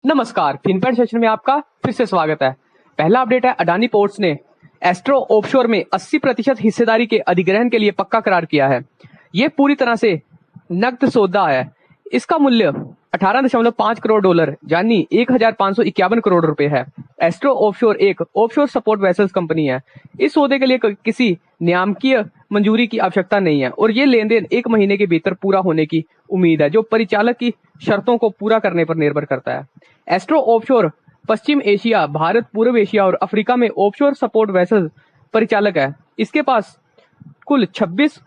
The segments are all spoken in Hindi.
नमस्कार, फिनपेड सेशन में आपका फिर से स्वागत है। पहला अपडेट है, अडानी पोर्ट्स ने एस्ट्रो ऑफशोर में 80% हिस्सेदारी के अधिग्रहण के लिए पक्का करार किया है। यह पूरी तरह से नकद सौदा है। इसका मूल्य 18.5 करोड़ डॉलर यानी 1551 करोड़ रुपए है। एस्ट्रो ऑफशोर एक ऑफशोर सपोर्ट वेसल्स कंपनी है। इस सौदे के लिए किसी नियामकीय मंजूरी की आवश्यकता नहीं है और ये लेन देन 1 महीने के भीतर पूरा होने की उम्मीद है, जो परिचालक की शर्तों को पूरा करने पर निर्भर करता है। एस्ट्रो ऑफशोर पश्चिम एशिया, भारत, पूर्व एशिया और अफ्रीका में ऑफशोर सपोर्ट वेसल परिचालक है। इसके पास कुल 26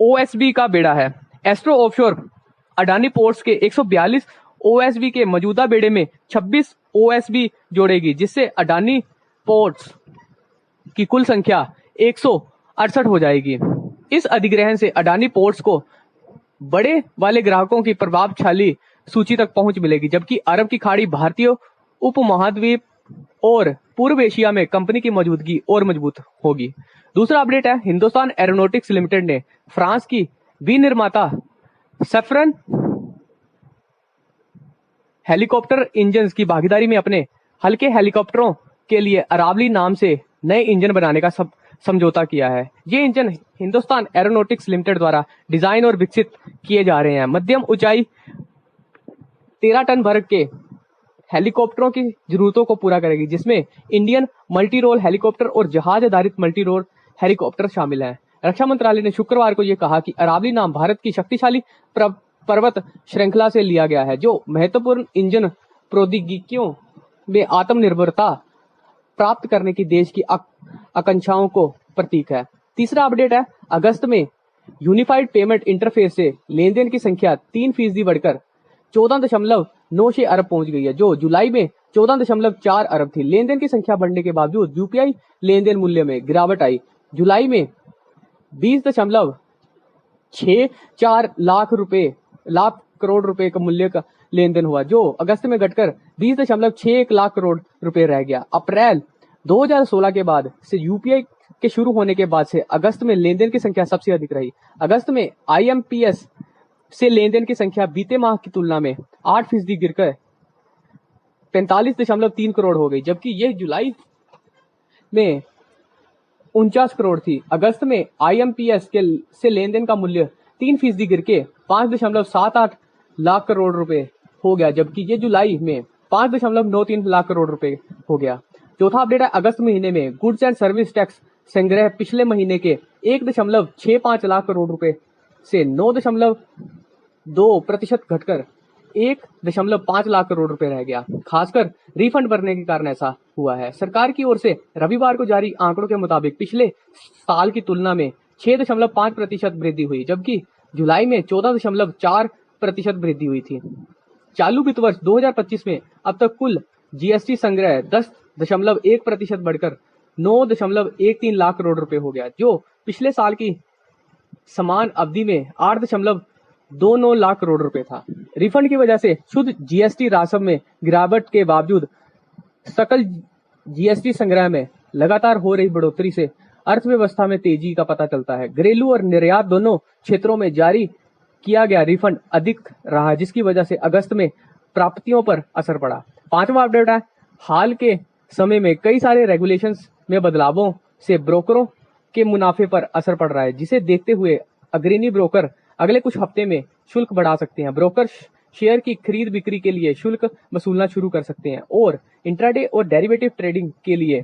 ओएसबी का बेड़ा है। एस्ट्रो ऑफशोर अडानी पोर्ट्स के 142 ओएसबी के मौजूदा बेड़े में 26 ओएसबी जोड़ेगी, जिससे अडानी पोर्ट्स की कुल संख्या 168 हो जाएगी। इस अधिग्रहण से अडानी पोर्ट्स को बड़े वाले ग्राहकों की प्रभावशाली सूची तक पहुंच मिलेगी, जबकि अरब की खाड़ी, भारतीय उपमहाद्वीप और पूर्व एशिया में कंपनी की मौजूदगी और मजबूत होगी। दूसरा अपडेट है, हिंदुस्तान एरोनॉटिक्स लिमिटेड ने फ्रांस की विनिर्माता सफरन हेलीकॉप्टर इंजन की भागीदारी में अपने हल्के हेलीकॉप्टरों के लिए अरावली नाम से नए इंजन बनाने का समझौता किया है। ये इंजन हिंदुस्तान एरोनॉटिक्स लिमिटेड द्वारा डिजाइन और विकसित किए जा रहे हैं। मध्यम ऊंचाई 13 टन वर्ग के हेलीकॉप्टरों की जरूरतों को पूरा करेगी, जिसमें इंडियन मल्टी रोल हेलीकॉप्टर और जहाज आधारित मल्टी रोल हेलीकॉप्टर शामिल हैं। रक्षा मंत्रालय ने शुक्रवार को यह कहा कि अरावली नाम भारत की शक्तिशाली पर्वत श्रृंखला से लिया गया है, जो महत्वपूर्ण इंजन प्रौद्योगिकियों में आत्मनिर्भरता प्राप्त करने की देश की आकांक्षाओं को प्रतीक है। तीसरा अपडेट है, अगस्त में यूनिफाइड पेमेंट इंटरफेस से लेन देन की संख्या 3% बढ़कर 14.96 अरब पहुंच गई है, जो जुलाई में 14.4 अरब थी। लेन देन की संख्या बढ़ने के बावजूद यूपीआई लेन देन मूल्य में गिरावट आई। जुलाई में 20.64 लाख करोड़ रुपए का मूल्य का लेन देन हुआ, जो अगस्त में घटकर 20.61 लाख करोड़ रुपए रह गया। अप्रैल 2016 के बाद से यूपीआई के शुरू होने के बाद से अगस्त में लेन देन की संख्या सबसे अधिक रही। अगस्त में आईएमपीएस से लेन देन की संख्या बीते माह की तुलना में 8% गिरकर 45.3 करोड़ हो गई, जबकि यह जुलाई में 49 करोड़ थी। अगस्त में आईएमपीएस से लेन देन का मूल्य 3% गिर के 5.78 लाख करोड़ रुपए हो गया, जबकि ये जुलाई में 5.93 लाख करोड़ रुपए हो गया। चौथा अपडेट है, अगस्त महीने में गुड्स एंड सर्विस टैक्स संग्रह पिछले महीने के 1.65 लाख करोड़ रुपए से 9.2% घटकर 1.5 लाख करोड़ रुपए रह गया। खासकर रिफंड भरने के कारण ऐसा हुआ है। सरकार की ओर से रविवार को जारी आंकड़ों के मुताबिक पिछले साल की तुलना में 6.5% वृद्धि हुई, जबकि जुलाई में 14.4% वृद्धि हुई थी। चालू वित्त वर्ष 2025 में अब तक कुल जीएसटी संग्रह 10.1% बढ़कर 9.13 लाख करोड़ रुपए हो गया, जो पिछले साल की समान अवधि में 8.29 लाख करोड़ रुपए था। रिफंड की वजह से शुद्ध जीएसटी राजस्व में गिरावट के बावजूद सकल जीएसटी संग्रह में लगातार हो रही बढ़ोतरी से अर्थव्यवस्था में तेजी का पता चलता है। घरेलू और निर्यात दोनों क्षेत्रों में जारी किया गया रिफंड अधिक रहा, जिसकी वजह से अगस्त में प्राप्तियों पर असर पड़ा। पांचवा अपडेट है, हाल के समय में कई सारे रेगुलेशंस में बदलावों से ब्रोकरों के मुनाफे पर असर पड़ रहा है, जिसे देखते हुए अग्रणी ब्रोकर अगले कुछ हफ्ते में शुल्क बढ़ा सकते हैं। ब्रोकर शेयर की खरीद बिक्री के लिए शुल्क वसूलना शुरू कर सकते हैं और इंट्राडे और डेरिवेटिव ट्रेडिंग के लिए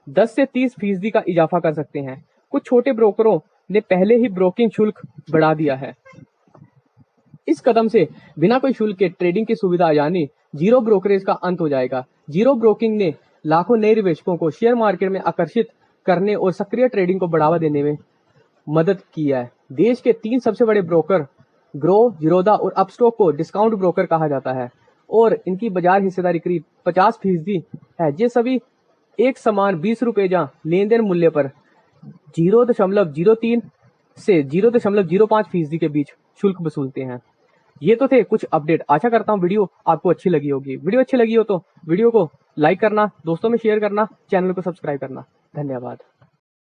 10 से 30% का इजाफा कर सकते हैं। कुछ छोटे ब्रोकरों ने पहले ही ब्रोकिंग शुल्क बढ़ा दिया है। इस कदम से बिना कोई शुल्क के ट्रेडिंग की सुविधा यानी जीरो ब्रोकरेज का अंत हो जाएगा। जीरो ब्रोकिंग ने लाखों नए निवेशकों को शेयर मार्केट में आकर्षित करने और सक्रिय ट्रेडिंग को बढ़ावा देने में मदद की है। देश के 3 सबसे बड़े ब्रोकर ग्रो, जीरोधा और अपस्टॉक को डिस्काउंट ब्रोकर कहा जाता है और इनकी बाजार हिस्सेदारी करीब 50% है। ये सभी एक समान 20 रुपए या लेन देन मूल्य पर 0.03 से 0.05% के बीच शुल्क वसूलते हैं। ये तो थे कुछ अपडेट। आशा करता हूँ वीडियो आपको अच्छी लगी होगी। वीडियो अच्छी लगी हो तो वीडियो को लाइक करना, दोस्तों में शेयर करना, चैनल को सब्सक्राइब करना। धन्यवाद।